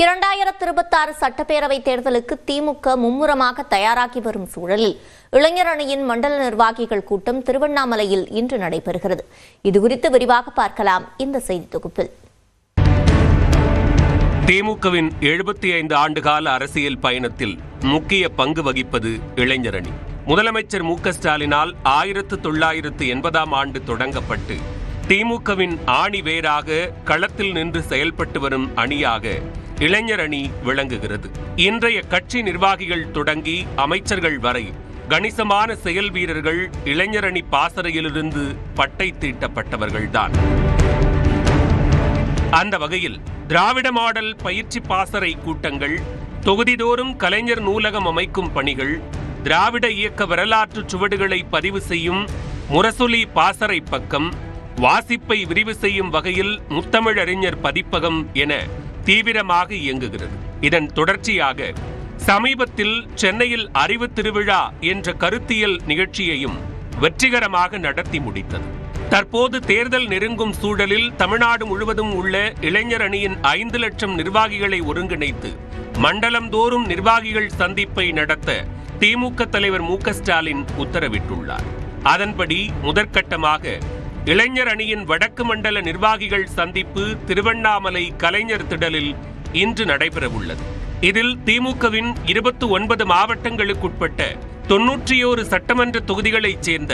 2026 சட்டப்பேரவைத் தேர்தலுக்கு திமுக மும்முரமாக தயாராகி வரும் சூழலில் இளைஞர் அணியின் மண்டல நிர்வாகிகள் கூட்டம் திருவண்ணாமலையில் இன்று நடைபெறுகிறது. இதுகுறித்து விரிவாக பார்க்கலாம் இந்த செய்தி தொகுப்பில். திமுகவின் 75 ஆண்டுகால அரசியல் பயணத்தில் முக்கிய பங்கு வகிப்பது இளைஞர் அணி. முதலமைச்சர் மு.க.ஸ்டாலினால் 1980ஆம் ஆண்டு தொடங்கப்பட்டு திமுகவின் ஆணி வேராக களத்தில் நின்று செயல்பட்டு வரும் அணியாக இளைஞர் அணி விளங்குகிறது. இன்றைய கட்சி நிர்வாகிகள் தொடங்கி அமைச்சர்கள் வரை கணிசமான செயல் வீரர்கள் இளைஞர் அணி பாசறையிலிருந்து பட்டை தீட்டப்பட்டவர்கள்தான். அந்த வகையில் திராவிட மாடல் பயிற்சி பாசறை கூட்டங்கள், தொகுதிதோறும் கலைஞர் நூலகம் அமைக்கும் பணிகள், திராவிட இயக்க வரலாற்று சுவடுகளை பதிவு செய்யும் முரசொலி பாசறை பக்கம், வாசிப்பை விரிவு செய்யும் வகையில் முத்தமிழறிஞர் பதிப்பகம் என தீவிரமாக இயங்குகிறது. இதன் தொடர்ச்சியாக சமீபத்தில் சென்னையில் அறிவு திருவிழா என்ற கருத்தியல் நிகழ்ச்சியையும் வெற்றிகரமாக நடத்தி முடித்தது. தற்போது தேர்தல் நெருங்கும் சூழலில் தமிழ்நாடு முழுவதும் உள்ள இளைஞர் அணியின் 5 லட்சம் நிர்வாகிகளை ஒருங்கிணைத்து மண்டலம் தோறும் நிர்வாகிகள் சந்திப்பை நடத்த திமுக தலைவர் மு.க.ஸ்டாலின் உத்தரவிட்டுள்ளார். அதன்படி முதற்கட்டமாக இளைஞர் அணியின் வடக்கு மண்டல நிர்வாகிகள் சந்திப்பு திருவண்ணாமலை கலைஞர் திடலில் இன்று நடைபெறவுள்ளது. இதில் திமுகவின் 29 மாவட்டங்களுக்குட்பட்ட 91 சட்டமன்ற தொகுதிகளைச் சேர்ந்த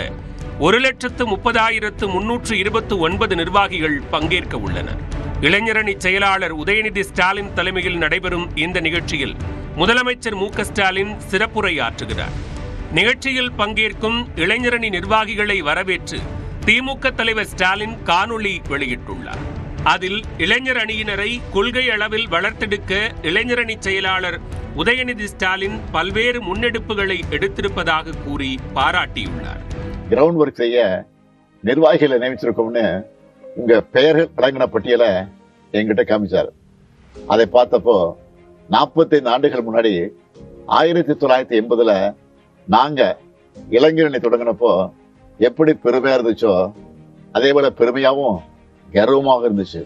1,30,329 நிர்வாகிகள் பங்கேற்க உள்ளனர். இளைஞரணி செயலாளர் உதயநிதி ஸ்டாலின் தலைமையில் நடைபெறும் இந்த நிகழ்ச்சியில் முதலமைச்சர் மு.க.ஸ்டாலின் சிறப்புரையாற்றுகிறார். நிகழ்ச்சியில் பங்கேற்கும் இளைஞரணி நிர்வாகிகளை வரவேற்று திமுக தலைவர் ஸ்டாலின் காணொளி வெளியிட்டுள்ளார். அதில் இளைஞர் அணியினரை கொள்கை அளவில் வளர்த்தெடுக்க இளைஞரணி செயலாளர் உதயநிதி ஸ்டாலின் பல்வேறு முன்னெடுப்புகளை எடுத்திருப்பதாக கூறி பாராட்டியுள்ளார். கிரவுண்ட் ஒர்க் செய்ய நிர்வாகிகளை நியமிச்சிருக்கோம்னு உங்க பெயர்கள் அடங்கின பட்டியலை என்கிட்ட காமிச்சார். அதை பார்த்தப்போ 45 ஆண்டுகள் முன்னாடி 1980ல நாங்க இளைஞரணி தொடங்கினப்போ எப்படி பெருமையா இருந்துச்சோ அதே போல பெருமையாவும் கர்வமாக இருந்துச்சு.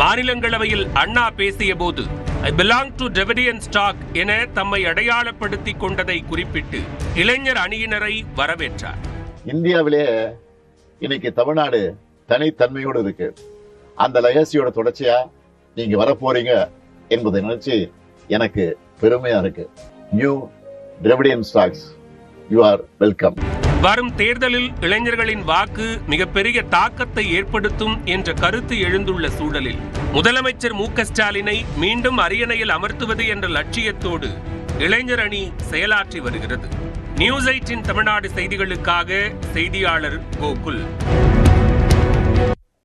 மாநிலங்களவையில் அண்ணா பேசிய போது I belong to Dravidian stock என தம்மை அடையாளப்படுத்திக் கொண்டதை குறிப்பிட்டு இளைஞர் அணியினரை வரவேற்றார். இந்தியாவிலே இன்னைக்கு தமிழ்நாடு தனித்தன்மையோடு இருக்கு. அந்த லெகசியோட தொடர்ச்சியா நீங்க வரப்போறீங்க என்பதை நினைச்சு எனக்கு பெருமையா இருக்கு. New Dravidian stocks, you are welcome. வரும் தேர்தலில் இளைஞர்களின் வாக்கு மிகப்பெரிய தாக்கத்தை ஏற்படுத்தும் என்ற கருத்து எழுந்துள்ள சூழலில் முதலமைச்சர் மு.க.ஸ்டாலினை மீண்டும் அரியணையில் அமர்த்துவது என்ற லட்சியத்தோடு இளைஞர் அணி செயலாற்றி வருகிறது. நியூஸ் 8 தமிழ்நாடு செய்திகளுக்காக செய்தியாளர் கோகுல்.